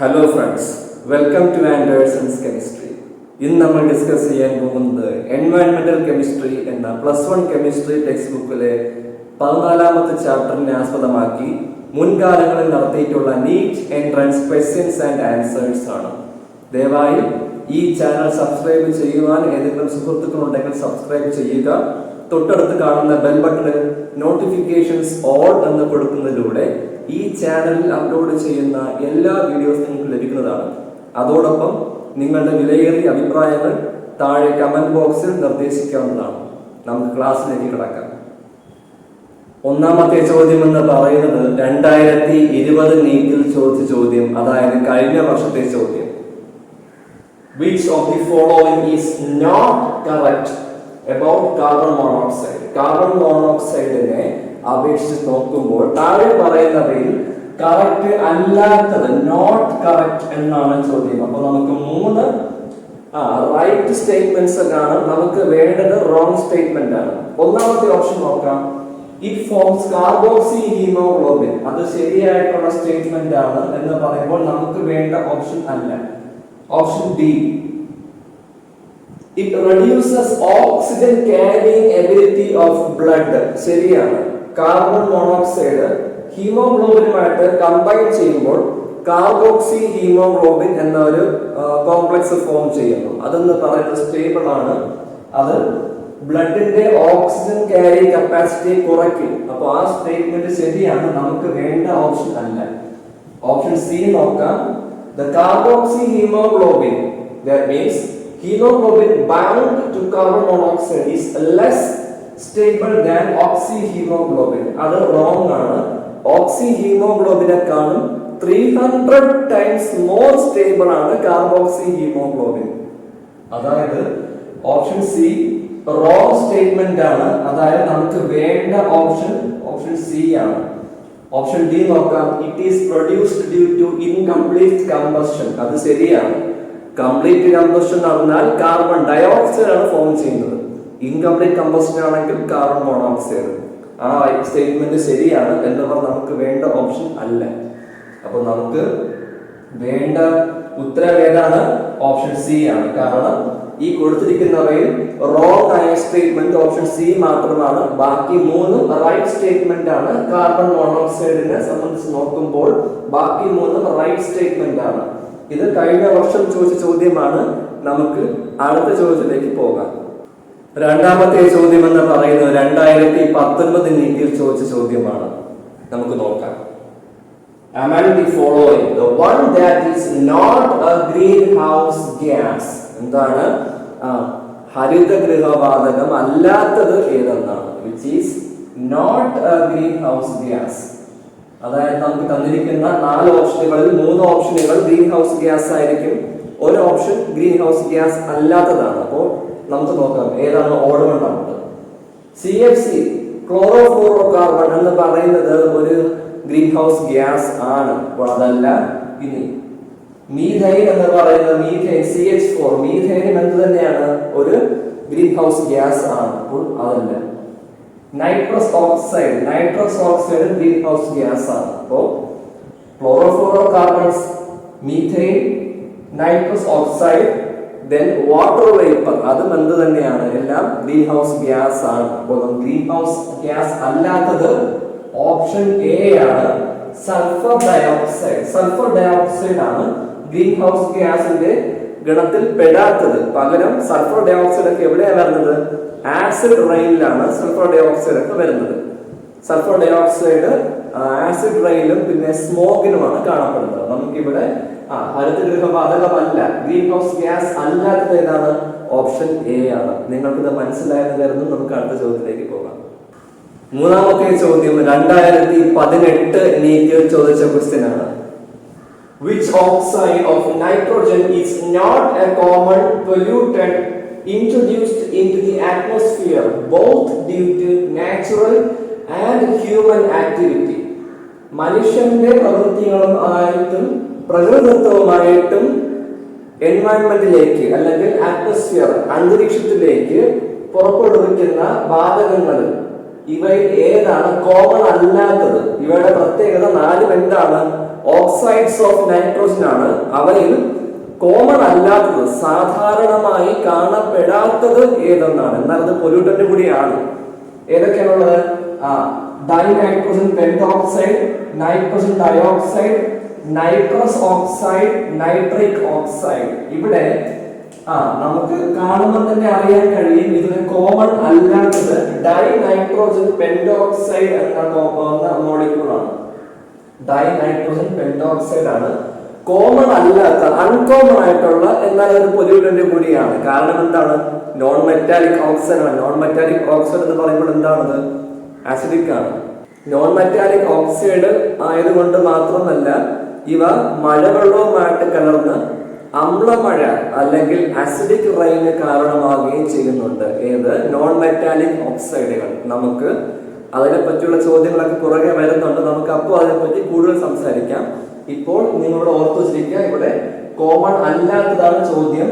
Hello friends, welcome to Anderson's chemistry. ഇന്ന് നമ്മൾ discuss ചെയ്യാൻ പോകുന്നത് എൻവയൺമെന്റൽ കെമിസ്ട്രി എന്ന +1 കെമിസ്ട്രി ടെക്സ്റ്റ് ബുക്കിലെ 14ാമത്തെ ചാപ്റ്ററിനെ ആസ്പദമാക്കി മുൻകാലങ്ങളിൽ നടത്തിയിട്ടുള്ള NEET entrance questions and answers ആണ്. ദയവായി ഈ ചാനൽ സബ്സ്ക്രൈബ് ചെയ്യുവാൻ ഏതെങ്കിലും സുഹൃത്തുക്കളുണ്ടെങ്കിൽ സബ്സ്ക്രൈബ് ചെയ്യുക. തൊട്ടടുത്ത് കാണുന്ന ബെൽ ബട്ടണിൽ നോട്ടിഫിക്കേഷൻസ് ഓൾ എന്ന് കൊടുക്കുന്നതിലൂടെ ഈ ചാനലിൽ അപ്ലോഡ് ചെയ്യുന്ന എല്ലാ വീഡിയോസും നിങ്ങൾക്ക് ലഭിക്കുന്നതാണ്. അതോടൊപ്പം നിങ്ങളുടെ വിലയേറിയ അഭിപ്രായങ്ങൾ താഴെ കമന്റ് ബോക്സിൽ നിർദ്ദേശിക്കാവുന്നതാണ്. നമുക്ക് ക്ലാസ്സിലേക്ക് കിടക്കാം. ഒന്നാമത്തെ ചോദ്യം എന്ന് പറയുന്നത് 2020 നീറ്റിൽ ചോദിച്ച ചോദ്യം, അതായത് കഴിഞ്ഞ വർഷത്തെ ചോദ്യം. Which of the following is not correct about carbon monoxide? Carbon മോണോക്സൈഡിനെ അപേക്ഷിച്ച് നോക്കുമ്പോൾ താഴെ പറയുന്നവയിൽ കറക്റ്റ് അല്ലാത്തത് നോട്ട് കറക്റ്റ് എന്നാണ് ചോദ്യം. അപ്പൊ നമുക്ക് 3 റൈറ്റ് സ്റ്റേറ്റ്മെന്റ്സ് കാണാം. നമുക്ക് വേണ്ടത് റോങ് സ്റ്റേറ്റ്മെന്റ് ആണ്. ഒന്നാമത്തെ ഓപ്ഷൻ നോക്കാം. It forms carboxy haemoglobin. അത് ശരിയായിട്ടുള്ള സ്റ്റേറ്റ്മെന്റ് ആണ് എന്ന് പറയുമ്പോൾ നമുക്ക് വേണ്ട ഓപ്ഷൻ അല്ല. Option D, it reduces oxygen carrying ability of blood. ശരിയാണ്. കാർബൺ മോണോക്സൈഡ് ഹീമോഗ്ലോബിനുമായിട്ട് കമ്പൈൻ ചെയ്യുമ്പോൾ കാർബോക്സി ഹീമോഗ്ലോബിൻ എന്ന ഒരു കോംപ്ലക്സ് ഫോം ചെയ്യുന്നു. അതെന്ന് പറയുന്നത് സ്റ്റേബിൾ ആണ്. അത് ബ്ലഡിന്റെ ഓക്സിജൻ ക്യാരി കപ്പാസിറ്റി കുറയ്ക്കും. അപ്പോൾ ആ സ്റ്റേറ്റ്മെന്റ് ശരിയാണ്. നമുക്ക് വേണ്ട ഓപ്ഷൻ അല്ല. ഓപ്ഷൻ സി നോക്കാം. The carboxy hemoglobin, that means hemoglobin bound to carbon monoxide is less stable than oxyhemoglobin. അത് wrong ആണ്. oxyhemoglobinേക്കാളും 300 times more stable ആണ് carboxyhemoglobin. അതായത് ഓപ്ഷൻ സി wrong സ്റ്റേറ്റ്മെന്റ് ആണ്. അതായത് നമുക്ക് വേണ്ട ഓപ്ഷൻ സി ആണ്. ഓപ്ഷൻ ഡി നോക്കാം. It is produced due to incomplete combustion. അത് ശരിയാണ്. കംപ്ലീറ്റ് കമ്പഷൻ നടന്നാൽ കാർബൺ ഡയോക്സൈഡ് ആണ് ഫോം ചെയ്യുന്നത്. ഇൻകംപ്ലീറ്റ് കമ്പഷൻ ആണെങ്കിൽ കാർബൺ മോണോക്സൈഡ്. ആ സ്റ്റേറ്റ്മെന്റ് ശരിയാണ് എന്നവർ നമുക്ക് വേണ്ട ഓപ്ഷൻ അല്ല. അപ്പൊ നമുക്ക് വേണ്ട ഉത്തരം ഏതാണ്? ഓപ്ഷൻ സി ആണ്. കാരണം ഈ കൊടുത്തിരിക്കുന്നവയിൽ റോങ് ആയ സ്റ്റേറ്റ്മെന്റ് ഓപ്ഷൻ സി മാത്രമാണ്. ബാക്കി 3 റൈറ്റ് സ്റ്റേറ്റ്മെന്റ് ആണ്. കാർബൺ മോണോക്സൈഡിനെ സംബന്ധിച്ച് നോക്കുമ്പോൾ ബാക്കി 3 റൈറ്റ് സ്റ്റേറ്റ്മെന്റ് ആണ്. ഇത് കഴിഞ്ഞ വർഷം ചോദിച്ച ചോദ്യമാണ്. നമുക്ക് അടുത്ത ചോദ്യത്തിലേക്ക് പോകാം. രണ്ടാമത്തെ ചോദ്യം എന്ന് പറയുന്നത് 2019 നീറ്റിൽ ചോദിച്ച ചോദ്യമാണ്. നമുക്ക് നോക്കാം. Among the following, the one that is not a greenhouse gas. എന്താണ്? ഹരിതഗൃഹവാതകം അല്ലാത്തത് ഏതെന്നാണ്. Which is not a greenhouse gas. അതായത് നമുക്ക് തന്നിരിക്കുന്ന 4 ഓപ്ഷനുകളിൽ 3 ഓപ്ഷനുകൾ ഗ്രീൻ ഹൗസ് ഗ്യാസ് ആയിരിക്കും. ഒരു ഓപ്ഷൻ ഗ്രീൻ ഹൗസ് ഗ്യാസ് അല്ലാത്തതാണ്. അപ്പോൾ നമുക്ക് നോക്കാം ഏതാണ് ഓർഡർ ഉണ്ടാവുന്നത്. CFC ക്ലോറോഫ്ലോറോ കാർബൺ എന്ന് പറയുന്നത് ഒരു ഗ്രീൻ ഹൗസ് ഗ്യാസ് ആണ്. അപ്പോൾ അതല്ല. ഇനി മീഥൈൻ എന്ന് പറയുന്നത് മീഥൈൻ CH4 മീഥൈനും എന്ത് തന്നെയാണ്? ഒരു ഗ്രീൻ ഹൗസ് ഗ്യാസ് ആണ്. അപ്പോൾ അതല്ല. Nitrous oxide green house gas ആണ്. അപ്പോൾ chlorofluoro carbons, methane, nitrous oxide, then water vapour അതും എന്ത് തന്നെയാണ്? എല്ലാം ഗ്രീൻ ഹൗസ് ഗ്യാസ് ആണ്. അപ്പോൾ ഗ്രീൻ ഹൗസ് ഗ്യാസ് അല്ലാത്തത് ഓപ്ഷൻ എ ആണ്. സൾഫർ ഡയോക്സൈഡ് ആണ് ഗ്രീൻ ഹൗസ് ഗ്യാസിന്റെ ഗണത്തിൽ പെടാത്തത്. പകരം സൾഫർ ഡയോക്സൈഡ് ഒക്കെ എവിടെയാണ് വരുന്നത്? ആസിഡ് റെയിനിലാണ് സൾഫർ ഡയോക്സൈഡ് ഒക്കെ വരുന്നത്. സൾഫർ ഡയോക്സൈഡ് ആസിഡ് റെയിനും പിന്നെ സ്മോക്കിനുമാണ് കാണപ്പെടുന്നത്. നമുക്കിവിടെ ഹരിതഗൃഹവാതകമല്ല, ഗ്രീൻ ഹൗസ് ഗ്യാസ് അല്ലാത്തത് ഏതാണ്? ഓപ്ഷൻ എ ആണ്. നിങ്ങൾക്കിത് മനസ്സിലായെന്ന് കരുതുന്നു. നമുക്ക് അടുത്ത ചോദ്യത്തിലേക്ക് പോകാം. മൂന്നാമത്തെ ചോദ്യം 2018 നീറ്റിൽ ചോദിച്ച ക്വസ്റ്റ്യൻ ആണ്. Which oxide of nitrogen is not a common pollutant introduced into the atmosphere both due to natural and human activity? മനുഷ്യന്റെ പ്രവൃത്തികളുമായിട്ടും പ്രകൃതിദത്തവുമായിട്ടും എൻവയൺമെന്റിലേക്ക് അല്ലെങ്കിൽ അറ്റ്മോസ്ഫിയർ അന്തരീക്ഷത്തിലേക്ക് പുറപ്പെടുവിക്കുന്ന വാതകങ്ങളിൽ ഇവയിൽ ഏതാണ് കോമൺ അല്ലാത്തത്? ഇവയുടെ പ്രത്യേകത 4 എന്താണ്? ഓക്സൈഡ്സ് ഓഫ് നൈട്രോജൻ ആണ്. അവയിൽ കോമൺ അല്ലാത്തത്, സാധാരണമായി കാണപ്പെടാത്തത് ഏതെന്നാണ്. എന്നാൽ അത് പൊല്യൂട്ടന്റ് കൂടിയാണ്. ഏതൊക്കെയാണുള്ളത്? Dinitrogen pentoxide, nitrogen dioxide, nitrous oxide, nitric oxide. ഇവിടെ നമുക്ക് കാണുമ്പോൾ തന്നെ അറിയാൻ കഴിയും ഇതിന് കോമൺ അല്ലാത്തത് ഡൈനൈട്രോജൻ പെന്റോക്സൈഡ് എന്ന മോളിക്യൂളാണ്. ഡൈനൈട്രോജൻ പെന്റോക്സൈഡ് ആണ് കോമൺ അല്ലാത്ത, അൺകോമൺ ആയിട്ടുള്ള, എന്നാൽ ഒരു പൊല്യൂട്ടന്റ് കൂടിയാണ്. കാരണം എന്താണ്? നോൺ മെറ്റാലിക് ഓക്സൈഡ് ആണ്. നോൺ മെറ്റാലിക് ഓക്സൈഡ് എന്ന് പറയുമ്പോൾ എന്താണത്? ആസിഡിക് ആണ്. നോൺ മെറ്റാലിക് ഓക്സൈഡ് ആയതുകൊണ്ട് മാത്രമല്ല ഇവ മഴവെള്ളവുമായിട്ട് കലർന്ന് അമ്ലമഴ അല്ലെങ്കിൽ ആസിഡിക് റെയിന് കാരണമാവുകയും ചെയ്യുന്നുണ്ട്. ഏത്? നോൺ മെറ്റാലിക് ഓക്സൈഡുകൾ. നമുക്ക് അതിനെ പറ്റിയുള്ള ചോദ്യങ്ങളൊക്കെ പുറകെ വരുന്നുണ്ട്. നമുക്ക് അപ്പോൾ അതിനെപ്പറ്റി കൂടുതൽ സംസാരിക്കാം. ഇപ്പോൾ നിങ്ങളോട് ഓർത്തു വെച്ചിരിക്കുക, ഇവിടെ കോമൺ അല്ലാത്തതാണ് ചോദ്യം.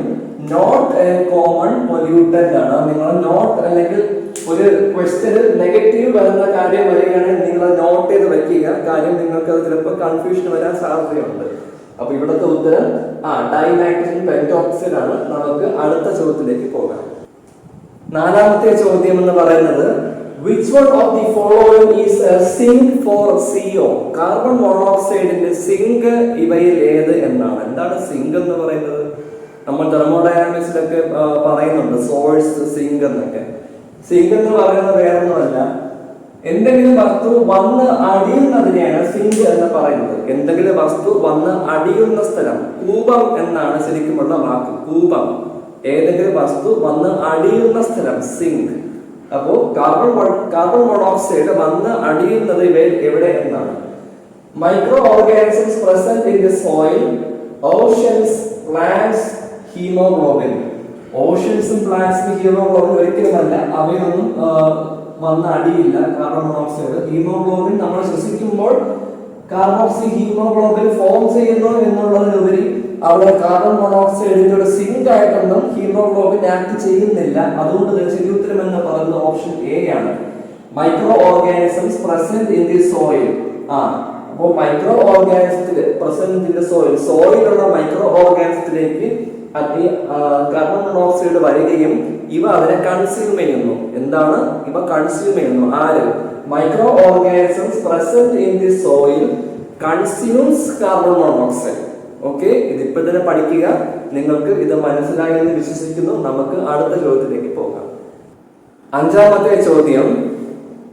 നോട്ട് എ കോമൺ പൊല്യൂട്ടന്റ് ആണ്. നിങ്ങൾ നോട്ട് അല്ലെങ്കിൽ ഒരു ക്വസ്റ്റ്യനിൽ നെഗറ്റീവ് വരുന്ന കാര്യം വരികയാണെങ്കിൽ നിങ്ങൾ നോട്ട് ചെയ്ത് വെക്കുക. കാര്യം നിങ്ങൾക്ക് അത് ചിലപ്പോൾ കൺഫ്യൂഷൻ വരാൻ സാധ്യതയുണ്ട്. അപ്പൊ ഇവിടുത്തെ ഉത്തരം ഡൈനൈട്രോജൻ പെന്റോക്സൈഡ് ആണ്. നമുക്ക് അടുത്ത ചോദ്യത്തിലേക്ക് പോകാം. 4ാമത്തെ ചോദ്യം എന്ന് പറയുന്നത് which one of the following is a sink for CO? Carbon മോണോക്സൈഡിന്റെ സിങ്ക് ഇവയിൽ ഏത് എന്നാണ്. എന്താണ് സിങ്ക് എന്ന് പറയുന്നത്? നമ്മൾ തെർമോഡൈനാമിക്സിലൊക്കെ പറയുന്നുണ്ട് സോഴ്സ്, സിങ്ക് എന്നൊക്കെ. സിങ്ക് എന്ന് പറയുന്നത് വേറൊന്നുമല്ല, എന്തെങ്കിലും വസ്തു വന്ന് അടിയുന്നതിനെയാണ് സിങ്ക് എന്ന് പറയുന്നത്. എന്തെങ്കിലും വസ്തു വന്ന് അടിയുന്ന സ്ഥലം, കൂപം എന്നാണ് ശരിക്കുമുള്ള വാക്ക്. കൂപം, ഏതെങ്കിലും വസ്തു വന്ന് അടിയുന്ന സ്ഥലം, സിങ്ക്. അപ്പോ കാർബൺ മോണോക്സൈഡ് വന്ന് അടിയുന്നത് എവിടെ എന്നാണ്? Micro organisms present in the soil, oceans, plants, haemoglobin. ഓഷ്യൻസും പ്ലാന്റ്സും ഹീമോഗ്ലോബിൻ ഒരിക്കലുമല്ല, അവയൊന്നും വന്ന് അടിയില്ല കാർബൺ മോണോക്സൈഡ്. ഹീമോഗ്ലോബിൻ നമ്മൾ ശ്വസിക്കുമ്പോൾ കാർബോക്സി ഹീമോഗ്ലോബിൻ ഫോം ചെയ്യുന്നു എന്നുള്ളതിനുപരി അവിടെ കാർബൺ മോണോക്സൈഡിന്റെ ഒരു സിങ്ക് ആയിട്ടൊന്നും ഹീമോഗ്ലോബിൻ ആക്ട് ചെയ്യുന്നില്ല. അതുകൊണ്ട് തന്നെ ശരി ഉത്തരം എന്ന് പറയുന്നത് ഓപ്ഷൻ എ ആണ്. Micro organisms present in the soil. അപ്പോൾ മൈക്രോ ഓർഗാനിസത്തിൽ പ്രസന്റ് ഇൻ ദി സോയിൽ, സോയിലുള്ള മൈക്രോ ഓർഗാനിസത്തിലേക്ക് കാർബൺ മോണോക്സൈഡ് വരികയും ഇവ അതിനെ കൺസ്യൂം ചെയ്യുന്നു. എന്താണ് ഇവ കൺസ്യൂം ചെയ്യുന്നു? ആര്? Micro organisms present in the soil consumes carbon monoxide. Okay, ഇതിപ്പോ തന്നെ പഠിക്കുക. നിങ്ങൾക്ക് ഇത് മനസ്സിലായി എന്ന് വിശ്വസിക്കുന്നു. നമുക്ക് അടുത്ത ചോദ്യത്തിലേക്ക് പോകാം. 5ാമത്തെ ചോദ്യം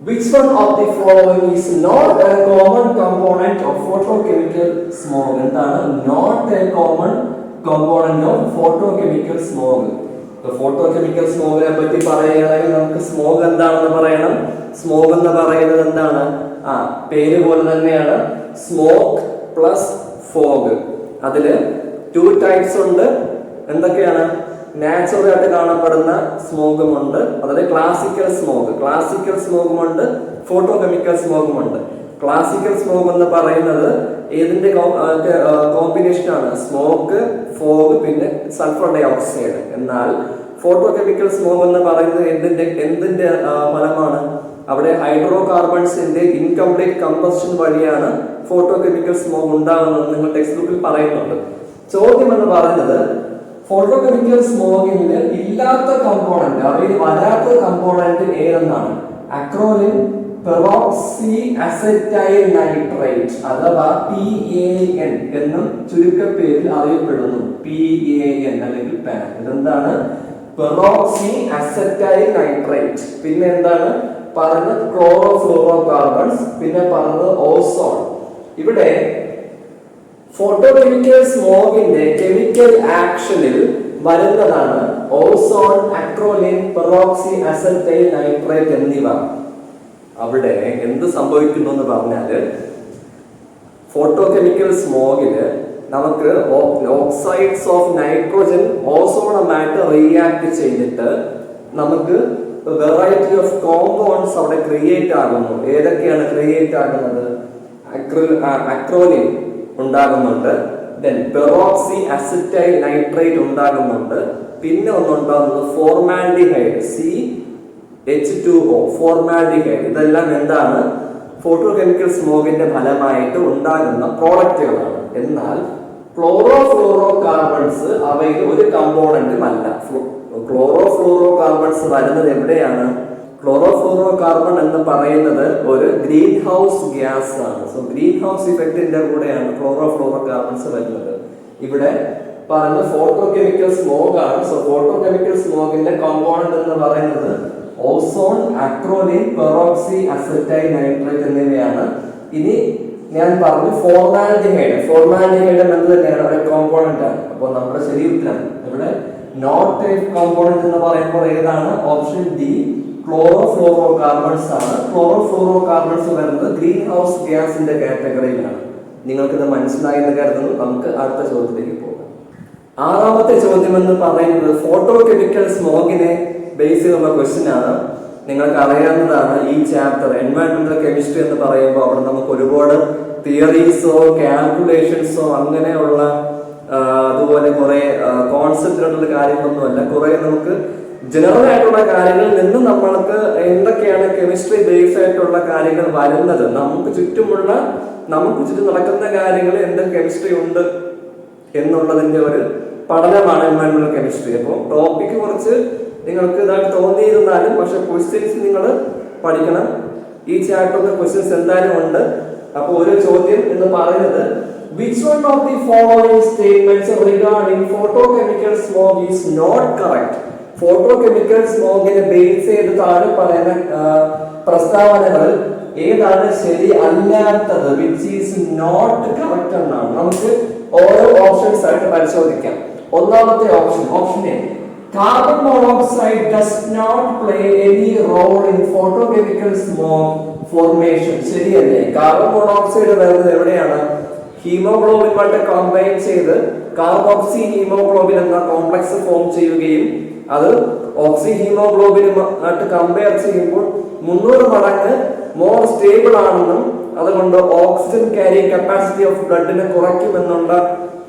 which one of the following is not a common component of photochemical smog? എന്താണ് not a common component of photochemical smog? Photochemical സ്മോഗിനെ പറ്റി പറയുകയാണെങ്കിൽ നമുക്ക് സ്മോഗ് എന്താണെന്ന് പറയണം. സ്മോഗ് എന്ന് പറയുന്നത് എന്താണ്? പേര് പോലെ തന്നെയാണ്, സ്മോക്ക് പ്ലസ് ഫോഗ്. അതില് 2 ടൈപ്സ് ഉണ്ട്. എന്തൊക്കെയാണ്? നാച്ചുറൽ ആയിട്ട് കാണപ്പെടുന്ന സ്മോഗും ഉണ്ട്, അതായത് ക്ലാസിക്കൽ സ്മോഗും ഉണ്ട്, ഫോട്ടോകെമിക്കൽ സ്മോഗും ഉണ്ട്. ക്ലാസിക്കൽ സ്മോഗ് എന്ന് പറയുന്നത് ഏതിന്റെ കോമ്പിനേഷൻ ആണ്? സ്മോക്ക്, ഫോഗ്, പിന്നെ സൾഫർ ഡൈ ഓക്സൈഡ്. എന്നാൽ ഫോട്ടോകെമിക്കൽ സ്മോഗ് എന്ന് പറയുന്നത് എന്തിന്റെ ഫലമാണ്? അവിടെ ഹൈഡ്രോ കാർബൺസിന്റെ ഇൻകംപ്ലീറ്റ് കമ്പഷൻ വഴിയാണ് ഫോട്ടോകെമിക്കൽ സ്മോഗ് ഉണ്ടാകുന്നത്. നിങ്ങൾ ടെക്സ്റ്റ് ബുക്കിൽ പറയുന്നുണ്ട്. ചോദ്യം എന്ന് പറയുന്നത് ഫോട്ടോകെമിക്കൽ സ്മോഗിൽ ഇല്ലാത്ത കമ്പോണന്റ്, അവയിൽ വരാത്ത കമ്പോണന്റ് ഏതെന്നാണ്? അക്രോലിൻ, പെറോക്സി അസറ്റൈൽ നൈട്രേറ്റ് അഥവാ PAN എന്നും ചുരുക്കപ്പേരിൽ അറിയപ്പെടുന്നു. PAN അല്ലെങ്കിൽ പാൻ. ഇതെന്താണ്? Peroxy acetyl nitrate. പിന്നെ എന്താണ് പറഞ്ഞത്? ക്ലോറോഫ്ലൂറോ കാർബൺസ്, പിന്നെ പറഞ്ഞത് ഓസോൺ. ഇവിടെ ഫോട്ടോകെമിക്കൽ സ്മോഗിന്റെ കെമിക്കൽ ആക്ഷനിൽ വരുന്നതാണ് ozone, acrolein, peroxy acetyl nitrate എന്നിവ. അവിടെ എന്ത് സംഭവിക്കുന്നു എന്ന് പറഞ്ഞാല് ഫോട്ടോകെമിക്കൽ സ്മോഗില് നമുക്ക് ഓക്സൈഡ്സ് ഓഫ് നൈട്രോജൻ ഓസോണുമായിട്ട് റിയാക്ട് ചെയ്തിട്ട് നമുക്ക് വെറൈറ്റി ഓഫ് കോമ്പൗണ്ട്സ് അവിടെ ക്രിയേറ്റ് ആകുന്നു. ഏതൊക്കെയാണ് ക്രിയേറ്റ് ആകുന്നത്? അക്രോലിൻ ഉണ്ടാകുന്നുണ്ട്, ദെൻ പെറോക്സി അസറ്റൈൽ നൈട്രേറ്റ് ഉണ്ടാകുന്നുണ്ട്, പിന്നെ ഒന്നുണ്ടാകുന്നത് ഫോർമാൽഡിഹൈഡ് H2O, ഫോർമാൽഡിഹൈഡ്. ഇതെല്ലാം എന്താണ്? ഫോട്ടോ കെമിക്കൽ സ്മോഗിന്റെ ഫലമായിട്ട് ഉണ്ടാകുന്ന പ്രോഡക്റ്റുകളാണ്. എന്നാൽ ക്ലോറോ ഫ്ലൂറോ കാർബൺസ് അവയിൽ ഒരു കമ്പോണന്റും അല്ല. ക്ലോറോ ഫ്ലൂറോ കാർബൺസ് വരുന്നത് എവിടെയാണ്? ക്ലോറോ ഫ്ലൂറോ കാർബൺ എന്ന് പറയുന്നത് ഒരു ഗ്രീൻ ഹൗസ് ഗ്യാസ് ആണ്. സോ ഗ്രീൻ ഹൗസ് ഇഫക്റ്റിന്റെ കൂടെയാണ് ക്ലോറോ ഫ്ലൂറോ കാർബൺസ് വരുന്നത്. ഇവിടെ പറഞ്ഞ ഫോട്ടോ കെമിക്കൽ സ്മോഗ് ആണ്. സോ ഫോട്ടോ കെമിക്കൽ സ്മോഗിന്റെ കോമ്പോണന്റ് എന്ന് പറയുന്നത് ozone, acrolein, peroxy acetyl nitrate എന്നിവയാണ്. ഇനി ഞാൻ പറഞ്ഞു ഫോർമാൽഡിഹൈഡ്. ഫോർമാൽഡിഹൈഡ് എന്ത് തന്നെയാണ്? ഒരു കോമ്പോണന്റ് ആണ്. അപ്പോൾ നമ്മുടെ ശരി ഉത്തരം ഇവിടെ നോട്ട് എ കോമ്പോണന്റ് എന്ന് പറയുമ്പോൾ ഏതാണ്? Option D, chloro fluoro carbons ആണ്. ക്ലോറോ ഫ്ലൂറോ കാർബൺസ് വരുന്നത് ഗ്രീൻ ഹൗസ് ഗ്യാസിന്റെ കാറ്റഗറിയിലാണ്. നിങ്ങൾക്കിത് മനസ്സിലായി എന്ന് കരുതുന്നു. നമുക്ക് അടുത്ത ചോദ്യത്തിലേക്ക് പോകാം. ആറാമത്തെ ചോദ്യം എന്ന് പറയുന്നത് ഫോട്ടോ കെമിക്കൽ സ്മോഗിനെ ബേസ് ചെയ്തുള്ള ക്വസ്റ്റ്യൻ ആണ്. നിങ്ങൾക്ക് അറിയാവുന്നതാണ് ഈ ചാപ്റ്റർ എൻവയറൺമെന്റൽ കെമിസ്ട്രി എന്ന് പറയുമ്പോൾ അവിടെ നമുക്ക് ഒരുപാട് തിയറീസോ കാൽക്കുലേഷൻസോ അങ്ങനെയുള്ള അതുപോലെ കുറെ കോൺസെപ്റ്റിലുള്ള കാര്യങ്ങളൊന്നുമല്ല. കുറെ നമുക്ക് ജനറൽ ആയിട്ടുള്ള കാര്യങ്ങളിൽ നിന്ന് നമ്മൾക്ക് എന്തൊക്കെയാണ് കെമിസ്ട്രി ബേസ് ആയിട്ടുള്ള കാര്യങ്ങൾ വരുന്നത്, നമുക്ക് ചുറ്റും നടക്കുന്ന കാര്യങ്ങൾ എന്തൊക്കെ കെമിസ്ട്രി ഉണ്ട് എന്നുള്ളതിന്റെ ഒരു പഠനമാണ് എൻവയറൺമെന്റൽ കെമിസ്ട്രി. അപ്പോൾ ടോപ്പിക് കുറച്ച് നിങ്ങൾക്ക് ഇതായിട്ട് തോന്നിയിരുന്നാലും പക്ഷെ ക്വസ്റ്റ്യൻസ് നിങ്ങൾ പഠിക്കണം. ഈ ചാപ്റ്ററിന്റെ ക്വസ്റ്റ്യൻസ് എന്തായാലും ഉണ്ട്. അപ്പോൾ ഒരു ചോദ്യം എന്ന് പറയുന്നത് which one of the following statements regarding photochemical smog is not correct? Photochemical സ്മോഗിനെ ബേസ് ചെയ്ത് താഴെ പറയുന്ന പ്രസ്താവനകൾ ഏതാണ് ശരി അല്ലാത്തത്? വിച്ച് ഈസ് നോട്ട് കറക്റ്റ് എന്നാണ്. നമുക്ക് ഓരോ ഓപ്ഷൻസ് ആയിട്ട് പരിശോധിക്കാം. ഒന്നാമത്തെ option, option A, carbon monoxide does not play any role in photochemical smog formation. ശരിയല്ലേ? കാർബൺ മോണോക്സൈഡ് വരുന്നത് എവിടെയാണ്? ഹീമോഗ്ലോബിനുമായിട്ട് കമ്പൈൻ ചെയ്ത് കാർബോക്സി ഹീമോഗ്ലോബിൻ എന്ന കോംപ്ലക്സ് ഫോം ചെയ്യുകയും അത് ഓക്സി ഹീമോഗ്ലോബിനുമായിട്ട് കമ്പയർ ചെയ്യുമ്പോൾ 300 മടങ്ങ് മോർ സ്റ്റേബിൾ ആണെന്നും അതുകൊണ്ട് ഓക്സിജൻ ക്യാരി കപ്പാസിറ്റി ഓഫ് ബ്ലഡിനെ കുറയ്ക്കുമെന്നുള്ള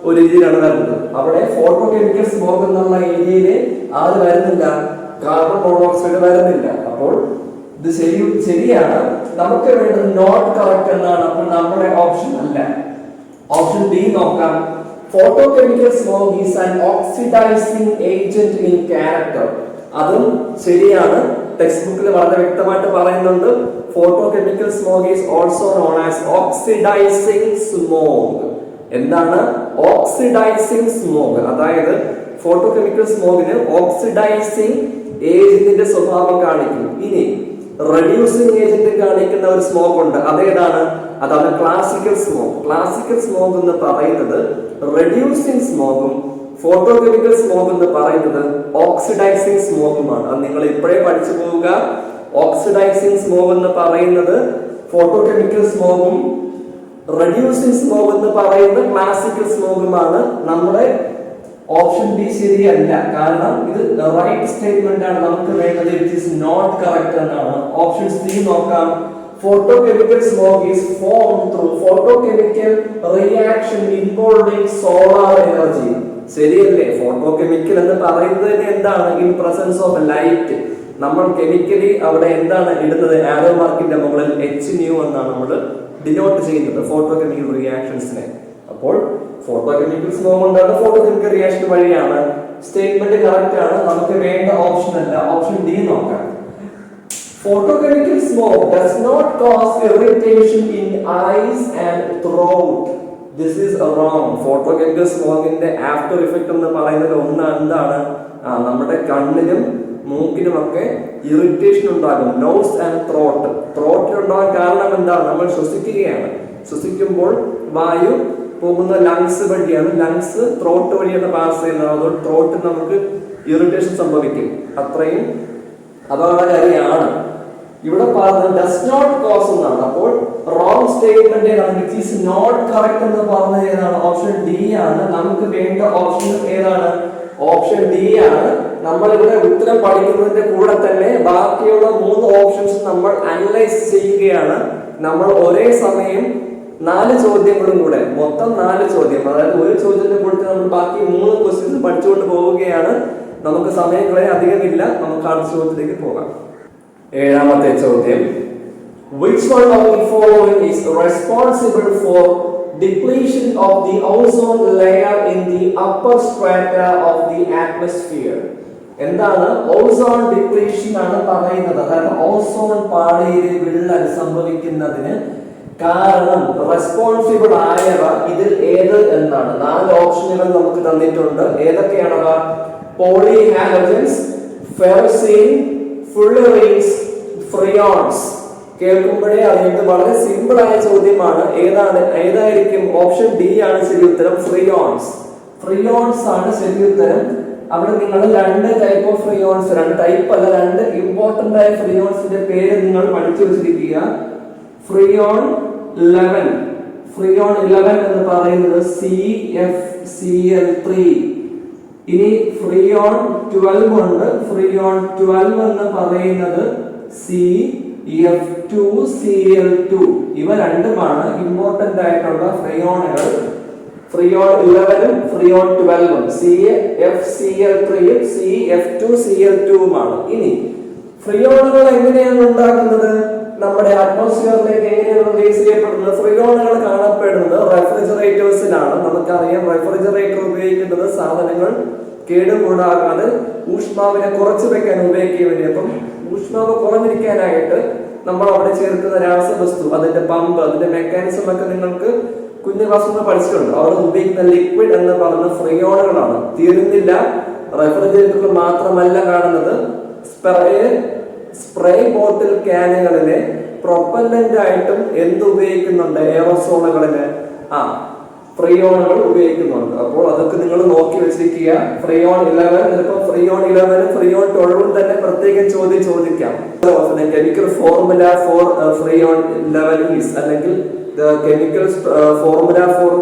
ഒരു രീതിയിലാണ് വരുന്നത്. അവിടെ ഫോട്ടോ കെമിക്കൽ സ്മോഗ് എന്നുള്ള ഏരിയയില് ആര് വരുന്നില്ല? കാർബൺ മോണോക്സൈഡ് വരുന്നില്ല. അപ്പോൾ ഇത് ശരിയാണ്. നമുക്ക് വേണ്ടത് നോട്ട് കറക്റ്റ് എന്നാണ്. അപ്പോൾ നമ്മുടെ ഓപ്ഷൻ അല്ല. ഓപ്ഷൻ ഡി നോക്കാം. Photochemical smog is an oxidizing agent in character. അതും ശരിയാണ്. ടെക്സ്റ്റ് ബുക്കിൽ വളരെ വ്യക്തമായിട്ട് പറയുന്നുണ്ട്. Photochemical smog is also known as oxidizing smog. എന്താണ് ഓക്സിഡൈസിങ് സ്മോഗ്? അതായത് ഫോട്ടോകെമിക്കൽ സ്മോഗിന് ഓക്സിഡൈസിങ് ഏജന്റിന്റെ സ്വഭാവം കാണിക്കും. ഇനി റെഡ്യൂസിങ് ഏജന്റ് കാണിക്കുന്ന ഒരു സ്മോഗ് ഉണ്ട്. അതേതാണ്? അതാണ് ക്ലാസിക്കൽ സ്മോഗ്. ക്ലാസിക്കൽ സ്മോഗ് എന്ന് പറയുന്നത് റെഡ്യൂസിങ് സ്മോഗും ഫോട്ടോകെമിക്കൽ സ്മോഗ് എന്ന് പറയുന്നത് ഓക്സിഡൈസിങ് സ്മോഗുമാണ്. അത് നിങ്ങൾ ഇപ്പോഴേ പഠിച്ചു പോവുക. ഓക്സിഡൈസിങ് സ്മോഗ് എന്ന് പറയുന്നത് ഫോട്ടോകെമിക്കൽ സ്മോഗും റെഡ്യൂസിങ് സ്മോഗ് എന്ന് പറയുന്നത് ക്ലാസിക്കൽ സ്മോഗുമാണ്. നമ്മുടെ ഓപ്ഷൻ ബി ശരിയല്ല. കാരണം ഇത് റൈറ്റ് സ്റ്റേറ്റ്മെന്റ് ആണ്. നമുക്ക് വേണ്ടത് ഇറ്റ് ഈസ് നോട്ട് കറക്റ്റ് എന്നാണ്. ഓപ്ഷൻ സി നോക്കാം. Photochemical smog is formed through photochemical reaction involving solar energy. ശരിയല്ലേ? ഫോട്ടോകെമിക്കൽ എന്ന് പറയുന്നത് തന്നെ എന്താണ്? In presence of light. നമ്മൾ കെമിക്കലി അവിടെ എന്താണ് ഇടുന്നത്? ആരോ മാർക്കിന്റെ മുകളിൽ HNu എന്നാണ് നമ്മൾ ഡിനോട്ട് ചെയ്യുന്നത് ഫോട്ടോകെമിക്കൽ റിയാക്ഷൻസിനെ. അപ്പോൾ ഫോട്ടോകെമിക്കൽ സ്മോഗ് ഉണ്ടാകുന്ന ഫോട്ടോകെമിക്കൽ റിയാക്ഷൻ വഴിയാണ്. സ്റ്റേറ്റ്മെന്റ് കറക്റ്റ് ആണ്. നമുക്ക് വേണ്ട ഓപ്ഷൻ അല്ല. ഓപ്ഷൻ ഡി നോക്കാം. Photochemical smog does not cause irritation in eyes and throat. This is wrong. Photochemical smog ന്റെ ആഫ്റ്റർ ഇഫക്റ്റ് എന്ന് പറയുന്നത് എന്താണ്? നമ്മുടെ കണ്ണിനും മൂക്കിനും ഒക്കെ ഇറിറ്റേഷൻ ഉണ്ടാകും. Nose and throat. ത്രോട്ടിൽ ഉണ്ടാകാൻ കാരണം എന്താണ്? നമ്മൾ ശ്വസിക്കുകയാണ്. ശ്വസിക്കുമ്പോൾ വായു പോകുന്ന ലങ്സ് വഴിയാണ്. ലങ്സ് ത്രോട്ട് വഴിയാണ് പാസ് ചെയ്യുന്നത്. അതുകൊണ്ട് ത്രോട്ടിൽ നമുക്ക് ഇറിറ്റേഷൻ സംഭവിക്കും. അത്രയും അപകടകാരിയാണ്. ഇവിടെ പറഞ്ഞത് ഡസ് നോട്ട് കോസ് എന്നാണ്. അപ്പോൾ റോങ് സ്റ്റേറ്റ്മെന്റ് ഏതാണ്? വിച്ച് ഈസ് നോട്ട് കറക്റ്റ് എന്ന് പറഞ്ഞത് ഏതാണ്? ഓപ്ഷൻ ഡി ആണ്. നമുക്ക് വേണ്ട ഓപ്ഷൻ ഏതാണ്? ഓപ്ഷൻ ഡി ആണ്. നമ്മളിവിടെ ഉത്തരം പഠിക്കുന്നതിന്റെ കൂടെ തന്നെ ബാക്കിയുള്ള 3 ഓപ്ഷൻസ് നമ്മൾ അനലൈസ് ചെയ്യുകയാണ്. നമ്മൾ ഒരേ സമയം 4 ചോദ്യങ്ങളും കൂടെ, മൊത്തം 4 ചോദ്യം, അതായത് ഒരു ചോദ്യത്തിന്റെ കൂടെ നമ്മൾ ബാക്കി 3 ക്വസ്റ്റ്യൻസ് പഠിച്ചുകൊണ്ട് പോവുകയാണ്. നമുക്ക് സമയങ്ങളെ അധികമില്ല. നമുക്ക് അടുത്ത ചോദ്യത്തിലേക്ക് പോകാം. ഏഴാമത്തെ ചോദ്യം, which one of the following is responsible for depletion of the ozone layer in the upper strata of the atmosphere? എന്താണ് ഓസോൺ ഡിപ്ലീഷൻ ആണ് പറയുന്നത്. അതായത് ഓസോൺ പാളിയിൽ വിള്ളൽ സംഭവിക്കുന്നതിന് കാരണം റെസ്പോൺസിബിൾ ആയവ ഇതിൽ ഏത് എന്നാണ്. 4 ഓപ്ഷനുകൾ നമുക്ക് തന്നിട്ടുണ്ട്. ഏതൊക്കെയാണവ? പോളിഹാലോജൻസ്, ഫെറസീൻ, ഫുള്ളറീൻസ്, ഫ്രിയോൺസ്. കേൾക്കുമ്പോഴേ അറിയുന്നത് വളരെ സിമ്പിൾ ആയ ചോദ്യമാണ്. ഏതായിരിക്കും? ഓപ്ഷൻ ഡി ആണ് ശരി ഉത്തരം, ഫ്രിയോൺസ്. ഫ്രിയോൺസ് ആണ് ശരി ഉത്തരം. അവിടെ നിങ്ങൾ 2 ടൈപ്പ് ഓഫ് ഫ്രിയോൺസ്, 2 ടൈപ്പ് അല്ല, 2 ഇമ്പോർട്ടന്റ് ആയ ഫ്രിയോൺസിന്റെ പേര് നിങ്ങൾ പഠിച്ചു വെച്ചിരിക്കുക. ഫ്രിയോൺ 11, ഫ്രിയോൺ 11 എന്ന് പറയുന്നത് CFCl3. ഇനി ഫ്രിയോൺ 12 ഉണ്ട്. ഫ്രിയോൺ 12 എന്ന് പറയുന്നത് CF2Cl2. ഇവ രണ്ടുമാണ് ഇമ്പോർട്ടന്റ് ആയിട്ടുള്ള ഫ്രിയോണുകൾ. Freon 11ഉം freon 12ഉം CFCl3ഉം CF2Cl2മാണ്. ഇനി ഫ്രിയോണുകൾ എങ്ങനെയാണ് ഉണ്ടാക്കുന്നത്? നമ്മുടെ അറ്റ്മോസ്ഫിയറിലേക്ക് എങ്ങനെയാണ് റിലീസ് ചെയ്യപ്പെടുന്നത്? ഫ്രിയോണുകൾ കാണപ്പെടുന്നത് റെഫ്രിജറേറ്റേഴ്സിലാണ്. നമുക്കറിയാം, റെഫ്രിജറേറ്റർ ഉപയോഗിക്കുന്നത് സാധനങ്ങൾ കേടുകൂടാകാതെ ഊഷ്മാവിനെ കുറച്ചു വെക്കാൻ ഉപയോഗിക്കാൻ വേണ്ടി. അപ്പം ഊഷ്മാവ് കുറഞ്ഞിരിക്കാനായിട്ട് നമ്മൾ അവിടെ ചേർക്കുന്ന രാസവസ്തു, അതിന്റെ പമ്പ്, അതിന്റെ മെക്കാനിസം ഒക്കെ നിങ്ങൾക്ക് കുഞ്ഞു ക്ലാസ് പഠിച്ചിട്ടുണ്ട്. അവിടെ ഉപയോഗിക്കുന്ന ലിക്വിഡ് എന്ന് പറയുന്ന ഫ്രിയോണുകളാണ്. തീരുന്നില്ല, റെഫ്രിജറേറ്ററിൽ മാത്രമല്ല കാണുന്നത്, സ്പ്രേ ബോട്ടിൽ ക്യാനുകളിലെ പ്രൊപ്പല്ലന്റ് ആയിട്ടും എന്ത് ഉപയോഗിക്കുന്നുണ്ട്? എയറോസോളുകളില് ഫ്രിയോണുകൾ ഉപയോഗിക്കുന്നുണ്ട്. അപ്പോൾ അതൊക്കെ നിങ്ങൾ നോക്കി വെച്ചിരിക്കുക. ഫ്രിയോൺ 11, ചിലപ്പോൾ ഫ്രിയോൺ 11ഉം ഫ്രിയോൺ 12ഉം തന്നെ പ്രത്യേകം ചോദിക്കാം. Chemical formula for freon 11 is, അല്ലെങ്കിൽ chemical formula for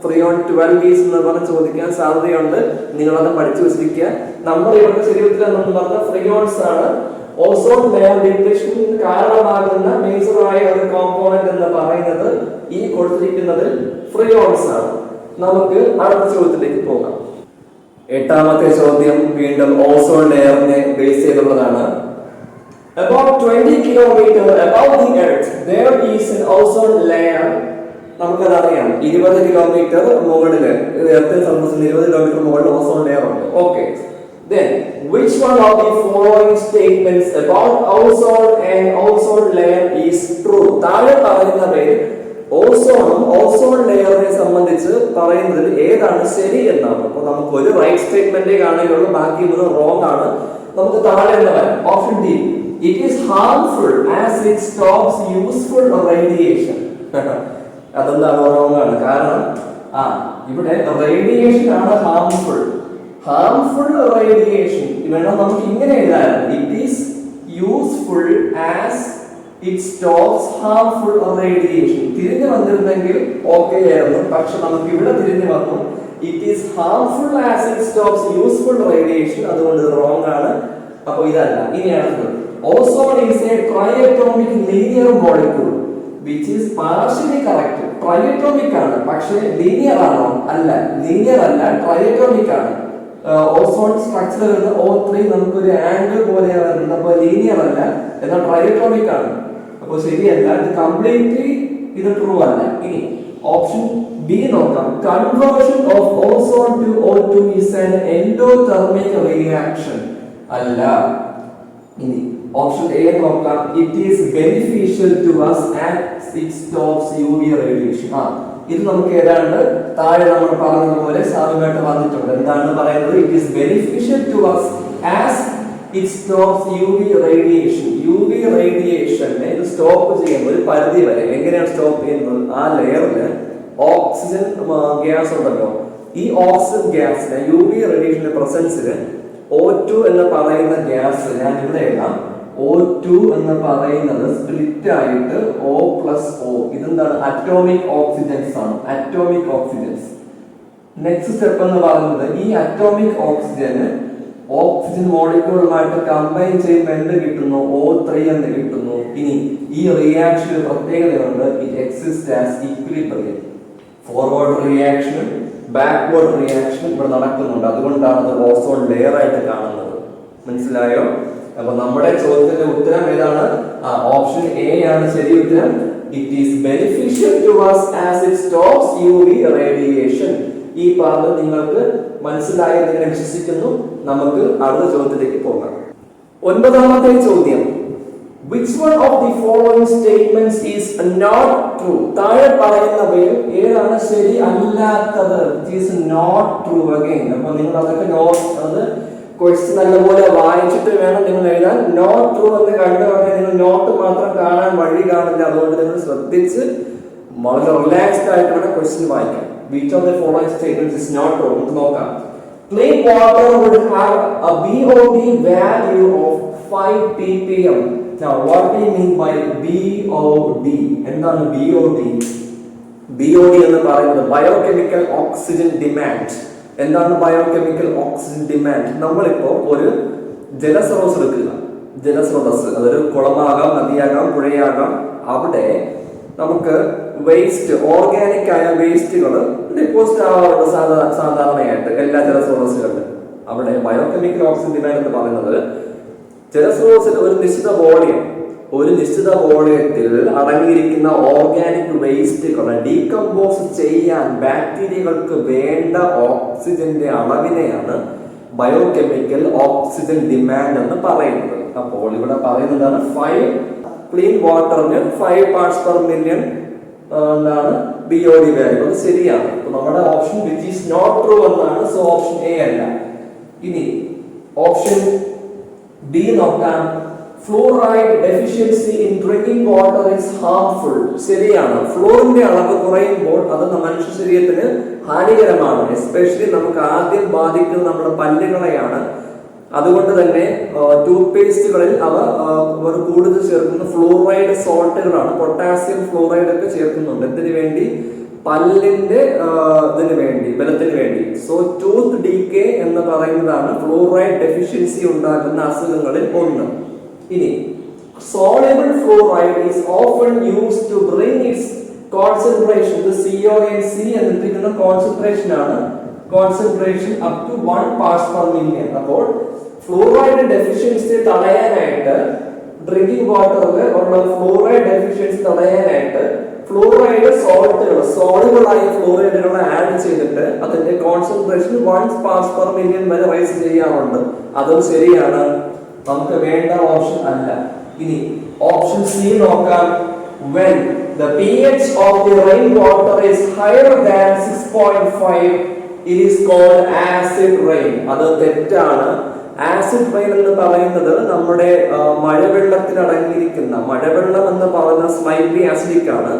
freon 12 is എന്ന് പറഞ്ഞ് ചോദിക്കാൻ സാധ്യതയുണ്ട്. നിങ്ങളത് പഠിച്ചു വെച്ചിരിക്കുക. നമ്മൾ ഇവിടെ ശരി ഉത്തരം എന്ന് പറഞ്ഞ ഫ്രിയോൺസ് ആണ്. ഓസോൺ ലെയർ ഡിപ്ലീഷന് കാരണമാകുന്ന മേജറായ ഒരു കോമ്പോണന്റ് എന്ന് പറയുന്നത് ഈ കൊടുത്തിരിക്കുന്നതിൽ ഫ്രിയോൺസ് ആണ്. നമുക്ക് അടുത്ത ചോദ്യത്തിലേക്ക് പോകാം. 8ാമത്തെ ചോദ്യം വീണ്ടും ozone ലെയറിനെ base ചെയ്തുള്ളതാണ്. About 20 kilometers above the earth there is an ozone layer. നമുക്കതറിയാം, 20 kilometre മുകളില്, എർത്തിൽ സംബന്ധിച്ച് 20 കിലോമീറ്റർ മുകളിൽ ഓസോൺ ലെയർ ഉണ്ട്. Okay, then which one of the following statements about ozone and ozone layer is true? താഴെ പറയുന്നവയിൽ ഓസോണും ozone ലെയറിനെ സംബന്ധിച്ച് പറയുന്നതിൽ ഏതാണ് ശരി എന്നാണ്. അപ്പോൾ നമുക്ക് ഒരു റൈറ്റ് സ്റ്റേറ്റ്മെന്റ് കാണുകയുള്ളൂ, ബാക്കി 3 റോങ് ആണ്. നമുക്ക് താഴെ എന്ന് പറയാം. Option D, it is harmful as it stops useful radiation. അതെന്താണ്? റോങ് ആണ്. കാരണം ഇവിടെ റേഡിയേഷൻ ആണ് ഹാർംഫുൾ. ഹാർംഫുൾ റേഡിയേഷൻ വേണം നമുക്ക് ഇങ്ങനെ എഴുതാൻ. It is useful as it stops harmful radiation. തിരിഞ്ഞു വന്നിരുന്നെങ്കിൽ ഓക്കെ ആയിരുന്നു, പക്ഷെ നമുക്ക് ഇവിടെ തിരിഞ്ഞു വന്നു. It is harmful as it stops useful radiation. അതുകൊണ്ട് റോങ് ആണ്. അപ്പൊ ഇതല്ല. ഇനിയാണ് ozone is a triatomic linear molecule which is partially correct. Triatomic ആണ്, പക്ഷേ ലീനിയർ ആണോ? അല്ല, ലീനിയർ അല്ല, ട്രൈഅറ്റോമിക് ആണ്. ഓസോൺ സ്ട്രക്ചർ വരുന്ന O3 നമുക്കൊരു ആംഗിൾ പോലെയാണ് വരുന്നത്. അപ്പൊ ലീനിയർ അല്ല, എന്നാൽ ട്രൈഅറ്റോമിക് ആണ്. അപ്പൊ ശരിയല്ല, ഇത് കംപ്ലീറ്റ്ലി ഇത് ട്രൂ അല്ല. ഇനി ഓപ്ഷൻ ബി നോക്കാം. Conversion of ozone to O2 is an endothermic reaction. അല്ല. ഇനി ഓപ്ഷൻ എ നോക്കാം. It is beneficial to us as it stops UV radiation. ഇത് നമുക്ക് ഏതാണ്ട് താഴെ നമ്മൾ പറഞ്ഞതുപോലെ സാധ്യമായിട്ട് വന്നിട്ടുണ്ട്. എന്താണ് പറയുന്നത്? It is beneficial to us as it stops UV radiation. UV റേഡിയേഷനെ ഇത് സ്റ്റോപ്പ് ചെയ്യുമ്പോൾ ഒരു പരിധി വരെ. എങ്ങനെയാണ് സ്റ്റോപ്പ് ചെയ്യുന്നത്? ആ ലെയറില് ഓക്സിജൻ ഗ്യാസ് ഉണ്ടല്ലോ, ഈ ഓക്സിജൻ ഗ്യാസിന് UV റേഡിയേഷന്റെ പ്രസൻസില് O2 എന്ന് പറയുന്ന ഗ്യാസ്, ഞാൻ ഇവിടെ എഴുതാം, O2 എന്ന് പറയുന്നത് സ്പ്ലിറ്റ് ആയിട്ട് O+O. ഇതെന്താണ്? അറ്റോമിക് ഓക്സിജൻസ് ആണ്. Atomic oxygens. നെക്സ്റ്റ് സ്റ്റെപ്പ് എന്ന് പറയുന്നത് ഈ അറ്റോമിക് ഓക്സിജന് ഓക്സിജൻ മോളിക്യൂളുമായിട്ട് കമ്പൈൻ ചെയ്യുമ്പോൾ എന്ത് കിട്ടുന്നു? O3 എന്ന് കിട്ടുന്നു. ഇനി ഈ റിയാക്ഷൻ പ്രത്യേകതയുണ്ട്. It exist as equilibrium. Forward റിയാക്ഷനും ബാക്ക്വേർഡ് റിയാക്ഷനും ഇവിടെ നടക്കുന്നുണ്ട്. അതുകൊണ്ടാണ് അത് ഓസോൺ ലെയർ ആയിട്ട് കാണുന്നത്. മനസ്സിലായോ? അപ്പൊ നമ്മുടെ ചോദ്യത്തിന്റെ ഉത്തരം ഏതാണ്? ഓപ്ഷൻ എ ആണ് ശരി ഉത്തരം. It is beneficial to us as it stops UV radiation. ഈ പറഞ്ഞത് നിങ്ങൾക്ക് മനസ്സിലായി എന്ന് ഞാൻ വിശ്വസിക്കുന്നു. നമുക്ക് അടുത്ത ചോദ്യത്തിലേക്ക് പോകാം. 9ാമത്തെ ചോദ്യം, which one of the following statements is not true? താഴെ പറയുന്നവയിൽ ഏതാണ് ശരി അല്ലാത്തത്? It is not true again. അപ്പോൾ നിങ്ങൾ അതൊക്കെ അത് ക്വസ്റ്റ്യൻ നല്ലപോലെ വായിച്ചിട്ട് വേണം നിങ്ങൾ എഴുതാൻ. നോട്ട് ട്രൂ എന്ന് കണ്ടു കഴിഞ്ഞാൽ നിങ്ങൾ നോട്ട് മാത്രം കാണാൻ വഴി കാണില്ല. അതുകൊണ്ട് നിങ്ങൾ ശ്രദ്ധിച്ച് വളരെ റിലാക്സ്ഡ് ആയിട്ട് വേണം ക്വസ്റ്റ്യൻ വായിക്കാൻ. Which of the following statements is not true? നമുക്ക് നോക്കാം. Clean water would have a BOD value of 5 ppm. Now what do you mean by BOD? എന്താണ് BOD? BOD എന്ന് പറയുന്നത് ബയോകെമിക്കൽ ഓക്സിജൻ ഡിമാൻഡ്. എന്താണ് biochemical oxygen demand? നമ്മളിപ്പോ ഒരു ജലസ്രോതസ് എടുക്കുക. ജലസ്രോതസ് അതൊരു കുളമാകാം, നദിയാകാം, പുഴയാകാം. അവിടെ നമുക്ക് വേസ്റ്റ്, ഓർഗാനിക് ആയ വേസ്റ്റുകൾ ഡിപ്പോസിറ്റ് ആവാറുണ്ട് സാധാരണയായിട്ട് എല്ലാ ജലസ്രോതസ്സുകളിലും. അവിടെ ബയോകെമിക്കൽ ഓക്സിജൻ ഡിമാൻഡ് എന്ന് പറയുന്നത് ജലസ്രോതസ്സിൽ ഒരു നിശ്ചിത വോളിയത്തിൽ അടങ്ങിയിരിക്കുന്ന ഓർഗാനിക് വേസ്റ്റുകളെ ഡീകമ്പോസ് ചെയ്യാൻ ബാക്ടീരിയകൾക്ക് വേണ്ട ഓക്സിജന്റെ അളവിനെയാണ് ബയോകെമിക്കൽ ഓക്സിജൻ ഡിമാൻഡ് എന്ന് പറയുന്നത്. അപ്പോൾ ഇവിടെ പറയുന്നതാണ് 5 ക്ലീൻ വാട്ടറിന് 5 പാർട്സ് പെർ മില്യൺ എന്താണ് BOD വാല്യൂ. അത് ശരിയാണ്. അപ്പൊ നമ്മുടെ option which is not true എന്നാണ്. സോ ഓപ്ഷൻ എ അല്ല. ഇനി ഓപ്ഷൻ ബി നോക്കാം. Fluoride deficiency in drinking water is harmful. ശരിയാണ്. ഫ്ലൂറിന്റെ അളവ് കുറയുമ്പോൾ അത് മനുഷ്യ ശരീരത്തിന് ഹാനികരമാണ്. എസ്പെഷ്യലി നമുക്ക് ആദ്യം ബാധിക്കുന്നത് നമ്മുടെ പല്ലുകളെയാണ്. അതുകൊണ്ട് തന്നെ ടൂത്ത് പേസ്റ്റുകളിൽ അവർ കൂടുതൽ ചേർക്കുന്ന ഫ്ലൂറൈഡ് സോൾട്ടുകളാണ്. പൊട്ടാസ്യം ഫ്ലൂറൈഡ് ഒക്കെ ചേർക്കുന്നുണ്ട്. ഇതിനു വേണ്ടി പല്ലിന്റെ ഇതിന് വേണ്ടി, ബലത്തിന് വേണ്ടി. സോ ടൂത്ത് ഡീകേ എന്ന് പറയുന്നതാണ് ഫ്ലൂറൈഡ് ഡെഫിഷ്യൻസി ഉണ്ടാക്കുന്ന അസുഖങ്ങളിൽ ഒന്ന്. ഇനി soluble fluoride is often used to bring its concentration, the CONC എന്നിരിക്കുന്ന കോൺസെൻട്രേഷൻ ആണ്, concentration up to 1 parts per million. അപ്പോൾ ഫ്ലൂറൈഡ് ഡെഫിഷ്യൻസി തടയാനായിട്ട്, ഡ്രിങ്കിംഗ് വാട്ടറിൽ ഉള്ള ഫ്ലൂറൈഡ് ഡെഫിഷ്യൻസി തടയാനായിട്ട് ഫ്ലൂറൈഡ് സോൾട്ടുകൾ, സോളുകളായ ഫ്ലൂറൈഡുകളെ ആഡ് ചെയ്തിട്ട് അതിന്റെ കോൺസെൻട്രേഷൻ 1 parts per million വരെ റൈസ് ചെയ്യാറുണ്ട്. അതും ശരിയാണ്. നമുക്ക് വേണ്ട ഓപ്ഷൻ അല്ല. ഇനി ഓപ്ഷൻ സി നോക്കാം. when the pH of the rainwater is higher than 6.5 it is called acid rain. അത് തെറ്റാണ്. ആസിഡ് റെയിൻ എന്ന് പറയുന്നത് നമ്മുടെ മഴവെള്ളത്തിൽ അടങ്ങിയിരിക്കുന്ന, മഴവെള്ളം എന്ന് പറയുന്നത് സ്ലൈറ്റ്ലി ആസിഡിക് ആണ്.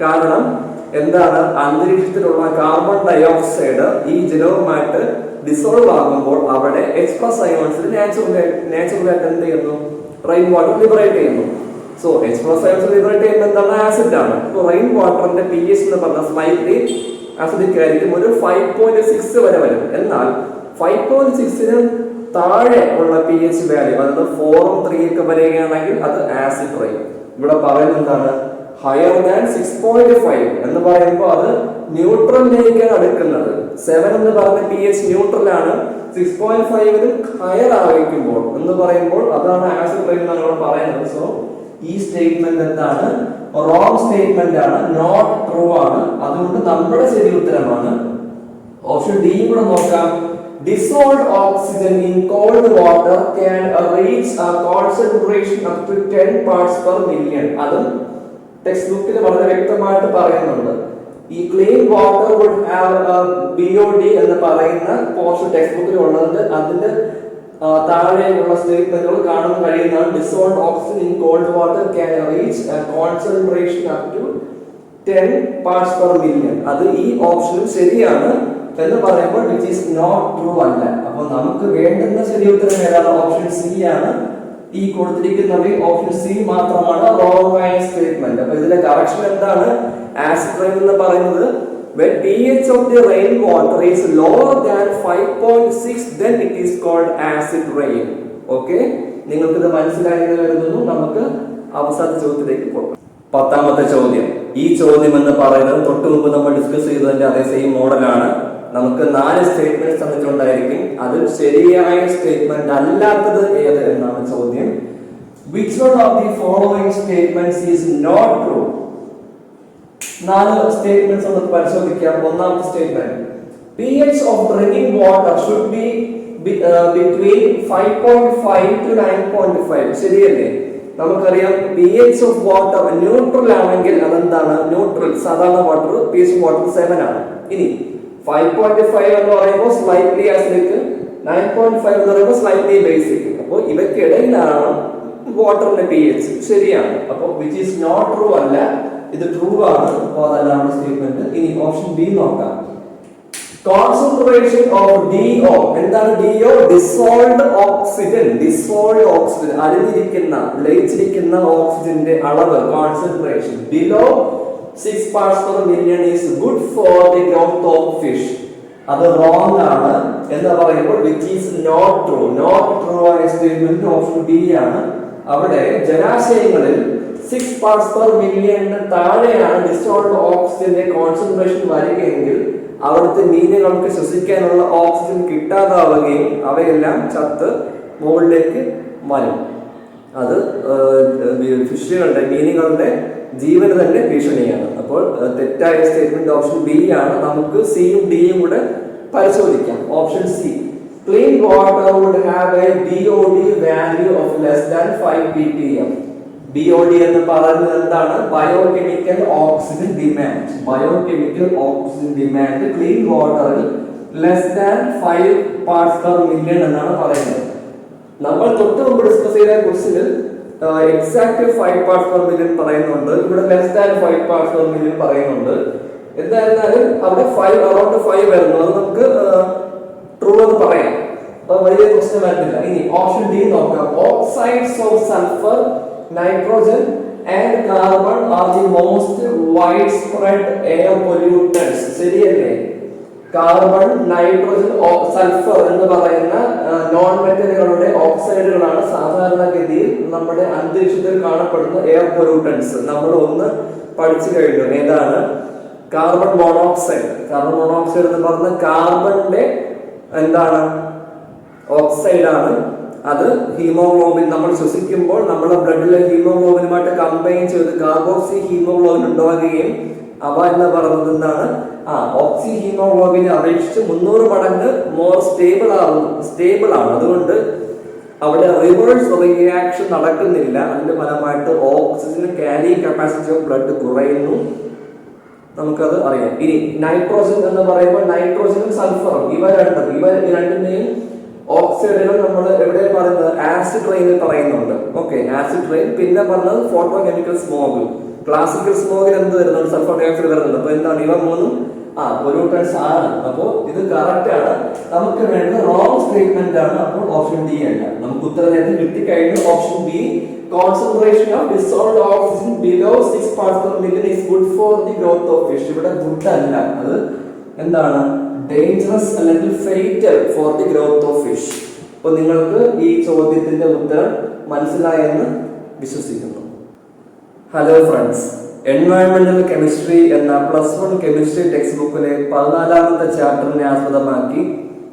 കാരണം എന്താണ്? അന്തരീക്ഷത്തിലുള്ള കാർബൺ ഡയോക്സൈഡ് ഈ ജലവുമായിട്ട് ഡിസോൾവ് ആകുമ്പോൾ അവിടെ H+ അയോൺസിൽ നാച്ചുറൽ ആയിട്ട് എന്ത് ചെയ്യുന്നു? റെയിൻ വാട്ടർ ലിബറേറ്റ് ചെയ്യുന്നു. സോ H+ അയോൺസ് ലിബറേറ്റ് ചെയ്യുമ്പോൾ എന്താണ്? ആസിഡ് ആണ്. സോ റെയിൻ വാട്ടറിന്റെ pH എന്ന് പറഞ്ഞാൽ സ്ലൈറ്റ്ലി ആസിഡിക് ആയിരിക്കും. ഒരു 5.6 വരെ വരും. എന്നാൽ 5.6ന് താഴെ ഉള്ള pH വാല്യൂ, അതായത് 4 3 ഒക്കെ വരികയാണെങ്കിൽ അത് ആസിഡ് റെയിൻ. ഇവിടെ പറയുന്നത് എന്താണ്? ഹയർ ദാൻ 6.5 എന്ന് പറയുമ്പോൾ അത് ന്യൂട്രലിലേക്കാണ് അടുക്കുന്നത്. 7 എന്ന് പറഞ്ഞ pH ന്യൂട്രൽ ആണ്. 6.5നും ഹയർ ആയിരിക്കുമ്പോൾ എന്ന് പറയുമ്പോൾ അതാണ് ആസിഡ് റെയിൻ എന്നാണ് ഇവിടെ പറയുന്നത്. സോ ഈ സ്റ്റേറ്റ്മെന്റ് എന്താണ്? റോങ് സ്റ്റേറ്റ്മെന്റ് ആണ്, നോട്ട് ട്രൂ ആണ്. അതുകൊണ്ട് നമ്മുടെ ശരി ഉത്തരമാണ് ഓപ്ഷൻ ഡി. കൂടെ നോക്കാം. Dissolved oxygen in cold water can reach a concentration up to 10 parts per million. അതും ടെക്സ്റ്റ് ബുക്കിൽ വളരെ വ്യക്തമായിട്ട് പറയുന്നുണ്ട്. ഈ clean water would have BOD എന്ന് പറയുന്ന പോർഷൻ ടെക്സ്റ്റ് ബുക്കിൽ ഉള്ളത്. അതിന്റെ താഴെയുള്ള സ്റ്റേറ്റ്മെന്റുകൾ കാണാൻ കഴിയുന്നതാണ്. Dissolved oxygen in cold water can reach a concentration up to 10 parts per million. അത് ഈ ഓപ്ഷനും ശരിയാണ് എന്ന് പറയുമ്പോൾ വിച്ച് ഈസ് നോട്ട് ട്രൂ അല്ല. അപ്പൊ നമുക്ക് വേണ്ടുന്ന ശരി ഉത്തരം ഏതാണ്? ഓപ്ഷൻ സി ആണ്. ഈ കൊടുത്തിരിക്കുന്നത് ഓപ്ഷൻ സി മാത്രമാണ് റോങ് ആയ സ്റ്റേറ്റ്മെന്റ്. അപ്പൊ ഇതിലെ കറക്ഷൻ എന്താണ്? ആസിഡ് റെയിൻ എന്ന് പറയുന്നത് when pH of the rainwater is lower than 5.6 then it is called acid rain. Okay, നിങ്ങൾക്ക് ഇത് മനസ്സിലായെന്ന് കരുതുന്നു. നമുക്ക് അവസാന ചോദ്യത്തിലേക്ക് പോകാം. 10ാമത്തെ ചോദ്യം. ഈ ചോദ്യം എന്ന് പറയുന്നത് തൊട്ട് മുമ്പ് നമ്മൾ ഡിസ്കസ് ചെയ്തതിന്റെ അതേ സെയിം മോഡലാണ്. നമുക്ക് 4 സ്റ്റേറ്റ്മെന്റ് തന്നിട്ടുണ്ടായിരിക്കും. അതിൽ ശരിയായ സ്റ്റേറ്റ്മെന്റ് അല്ലാത്തത് ഏത് എന്നാണ് ചോദ്യം. Which one of the following statements is not true? 4 statements നമുക്ക് പരിശോധിക്കാം. ഒന്നാമത്തെ statement, pH of drinking water should be between 5.5 to 9.5. ശരിയല്ലേ? നമുക്കറിയാം pH of water ന്യൂട്രൽ ആണെങ്കിൽ അതെന്താണ്? ന്യൂട്രൽ സാധാരണ വാട്ടർ pH വാട്ടർ 7 ആണ്. ഇനി 5.5 എന്ന് പറയുമ്പോൾ സ്ലൈറ്റ്ലി ആസിഡിക്, 9.5 എന്ന് പറയുമ്പോൾ സ്ലൈറ്റ്ലി ബേസിക്. അപ്പോൾ ഇവയ്ക്കിടയിലാണ് വാട്ടറിന്റെ pH. ശരിയാണ്. അപ്പോൾ വിച്ച് ഈസ് നോട്ട് ട്രൂ അല്ല, ഇത് ട്രൂ ആണ്. അപ്പോൾ അതാണ് സ്റ്റേറ്റ്മെന്റ്. ഇനി ഓപ്ഷൻ ബി നോക്കാം. Concentration of DO. എന്താണ് DO? Dissolved oxygen. Dissolved oxygen, അലിഞ്ഞിരിക്കുന്ന ലയിച്ചിരിക്കുന്ന ഓക്സിജന്റെ അളവ് concentration below 6 parts per million is good for the growth of fish. അത് റോങ് ആണ് എന്ന് പറയുമ്പോൾ which is not true. Not true ആയ സ്റ്റേറ്റ്മെന്റ് ഓപ്ഷൻ ബി ആണ്. അവിടെ ജലാശയങ്ങളിൽ 6 parts per million താഴെയാണ് ഡിസോൾവ്ഡ് ഓക്സിജന്റെ കോൺസെൻട്രേഷൻ വരികയെങ്കിൽ അവിടുത്തെ മീനുകൾക്ക് ശ്വസിക്കാനുള്ള ഓക്സിജൻ കിട്ടാതാവുകയും അവയെല്ലാം ചത്ത് മുകളിലേക്ക് വരും. അത് ഫിഷുകളുടെ മീനുകളുടെ ജീവന് തന്നെ ഭീഷണിയാണ്. അപ്പോൾ തെറ്റായ സ്റ്റേറ്റ്മെന്റ് ഓപ്ഷൻ ബി ആണ്. നമുക്ക് സിയും ഡിയും കൂടെ പരിശോധിക്കാം. Option C, clean water would have a BOD value of less than 5 ppm. BOD എന്ന് പറയുന്നത് എന്താണ്? Biochemical oxygen demand. Biochemical oxygen demand clean വാട്ടറിൽ less than 5 parts per million എന്നാണ് പറയുന്നത്. നമ്മൾ തൊട്ട് മുമ്പ് ഡിസ്കസ് ചെയ്ത ക്വസ്റ്റ്യനിൽ എക്സാക്ട് 5 parts per million പറയുന്നുണ്ട്, ഇവിടെ less than 5 parts per million പറയുന്നുണ്ട്. എന്തായിരുന്നാലും അവിടെ 5 അറൗണ്ട് 5 വരുന്നു. അത് നമുക്ക് ട്രൂ എന്ന് പറയാം. അപ്പൊ വലിയ പ്രശ്നം വരുന്നില്ല. ഇനി ഓപ്ഷൻ ഡി നോക്കാം. Oxides of sulphur, nitrogen and carbon are the most wide spread air pollutants. ശരിയല്ലേ? കാർബൺ, നൈട്രോജൻ, സൾഫർ എന്ന് പറയുന്ന നോൺ മെറ്റലുകളുടെ ഓക്സൈഡുകളാണ് സാധാരണഗതിയിൽ നമ്മുടെ അന്തരീക്ഷത്തിൽ കാണപ്പെടുന്ന എയർ പൊല്യൂട്ടൻസ്. നമ്മൾ ഒന്ന് പഠിച്ചു കഴിഞ്ഞു. ഏതാണ്? Carbon monoxide. കാർബൺ മോണോക്സൈഡ് എന്ന് പറഞ്ഞ കാർബണിന്റെ എന്താണ്? ഓക്സൈഡ് ആണ്. അത് ഹീമോഗ്ലോബിൻ നമ്മൾ ശ്വസിക്കുമ്പോൾ നമ്മുടെ ബ്ലഡിലെ ഹീമോഗ്ലോബിനുമായിട്ട് കമ്പൈൻ ചെയ്ത് കാർബോക്സി ഹീമോഗ്ലോബിൻ ഉണ്ടാവുകയും അവ എന്ന് പറയുന്നത് എന്താണ്? ഓക്സി ഹീമോഗ്ലോബിനെ അപേക്ഷിച്ച് 300 മടങ്ങ് മോർ സ്റ്റേബിൾ ആണ്. അതുകൊണ്ട് അവിടെ റിവേഴ്സ് റിയാക്ഷൻ നടക്കുന്നില്ല. അതിന്റെ ഫലമായിട്ട് oxygen carrying capacity of blood കുറയുന്നു. നമുക്കത് അറിയാം. ഇനി നൈട്രോജൻ എന്ന് പറയുമ്പോൾ നൈട്രോജനും സൾഫറും ഇവ രണ്ടിന്റെയും ഓക്സൈഡുകൾ നമ്മൾ എവിടെ പറയുന്നത്? ആസിഡ് റെയിനിൽ പറയുന്നുണ്ട്. Okay, acid rain. പിന്നെ പറഞ്ഞത് ഫോട്ടോ കെമിക്കൽ സ്മോഗ്. ക്ലാസിക്കൽ സ്മോഗിൽ എന്ത് വരുന്നുണ്ട്? സൾഫർ ഡയോക്സൈഡ് വരുന്നുണ്ട്. അപ്പൊ എന്താണ്? ഇവ മൂന്നും പൊല്യൂട്ടൻസ് ആണ്. അപ്പോൾ ഇത് കറക്റ്റ് ആണ്. നമുക്ക് വേണ്ടത് റോങ് സ്റ്റേറ്റ്മെന്റ് ആണ്. അപ്പോൾ ഓപ്ഷൻ ഡി അല്ല. നമുക്ക് ഉത്തരം കിട്ടിക്കഴിഞ്ഞു. Option B, concentration of dissolved oxygen below 6 parts per million is good for the growth of fish. ഇവിടെ ഗുഡ് അല്ല, അത് എന്താണ്? ഡേഞ്ചറസ് അല്ലെങ്കിൽ fatal for the growth of fish. അപ്പോൾ നിങ്ങൾക്ക് ഈ ചോദ്യത്തിന്റെ ഉത്തരം മനസ്സിലായെന്ന് വിശ്വസിക്കുന്നു. ഹലോ ഫ്രണ്ട്സ്, എൻവയോൺമെന്റൽ കെമിസ്ട്രി എന്ന +1 കെമിസ്ട്രി ടെക്സ്റ്റ് ബുക്കിലെ 14ാമത്തെ ചാപ്റ്ററിനെ ആസ്പദമാക്കി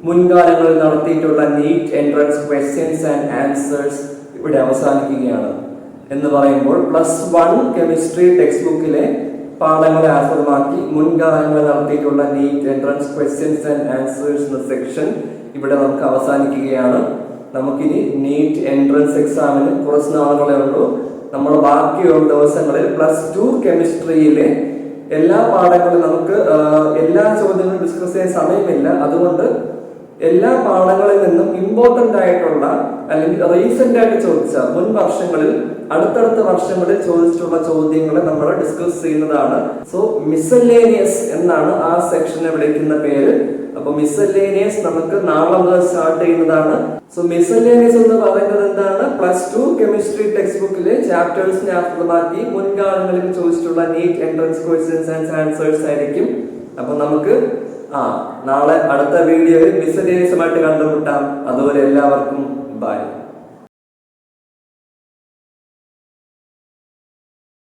മുൻകാലങ്ങളിൽ നടത്തിയിട്ടുള്ള NEET entrance questions and answers ഇവിടെ അവസാനിക്കുകയാണ്. എന്ന് പറയുമ്പോൾ +1 കെമിസ്ട്രി ടെക്സ്റ്റ് ബുക്കിലെ പാഠങ്ങളെ ആസ്പദമാക്കി മുൻകാലങ്ങളിൽ നടത്തിയിട്ടുള്ള NEET entrance questions and answers എന്ന സെക്ഷൻ ഇവിടെ നമുക്ക് അവസാനിക്കുകയാണ്. നമുക്കിനി നീറ്റ് എൻട്രൻസ് എക്സാമിന് കുറച്ച് നാളുകളേ ഉള്ളൂ. നമ്മൾ ബാക്കിയുള്ള ദിവസങ്ങളിൽ +2 കെമിസ്ട്രിയിലെ എല്ലാ പാഠങ്ങളും നമുക്ക് എല്ലാ ചോദ്യങ്ങളും ഡിസ്കസ് ചെയ്യാൻ സമയമില്ല. അതുകൊണ്ട് എല്ലാ പാഠങ്ങളിൽ നിന്നും ഇമ്പോർട്ടന്റ് ആയിട്ടുള്ള അല്ലെങ്കിൽ റീസെന്റ് ആയിട്ട് ചോദിച്ച മുൻ വർഷങ്ങളിൽ അടുത്തടുത്ത വർഷങ്ങളിൽ ചോദിച്ചിട്ടുള്ള ചോദ്യങ്ങളെ നമ്മൾ ഡിസ്കസ് ചെയ്യുന്നതാണ്. സോ മിസലേനിയസ് എന്നാണ് ആ സെക്ഷനെ വിളിക്കുന്ന പേര്. അപ്പൊ മിസലേനിയസ് നമുക്ക് നാളെ മുതൽ സ്റ്റാർട്ട് ചെയ്യുന്നതാണ്. സോ മിസലേനിയസ് എന്ന് പറയുന്നത് എന്താണ്? +2 കെമിസ്ട്രി ടെക്സ്റ്റ് ബുക്കിലെ ചാപ്റ്റേഴ്സിനെ ആസ്പദമാക്കി മുൻകാലങ്ങളിൽ ചോദിച്ചിട്ടുള്ള NEET entrance questions and answers ആയിരിക്കും. അപ്പൊ നമുക്ക് നാളെ അടുത്ത വീഡിയോയിൽ മിസലേനിയസുമായിട്ട് കണ്ടുമുട്ടാം. അതുപോലെ എല്ലാവർക്കും ബൈ.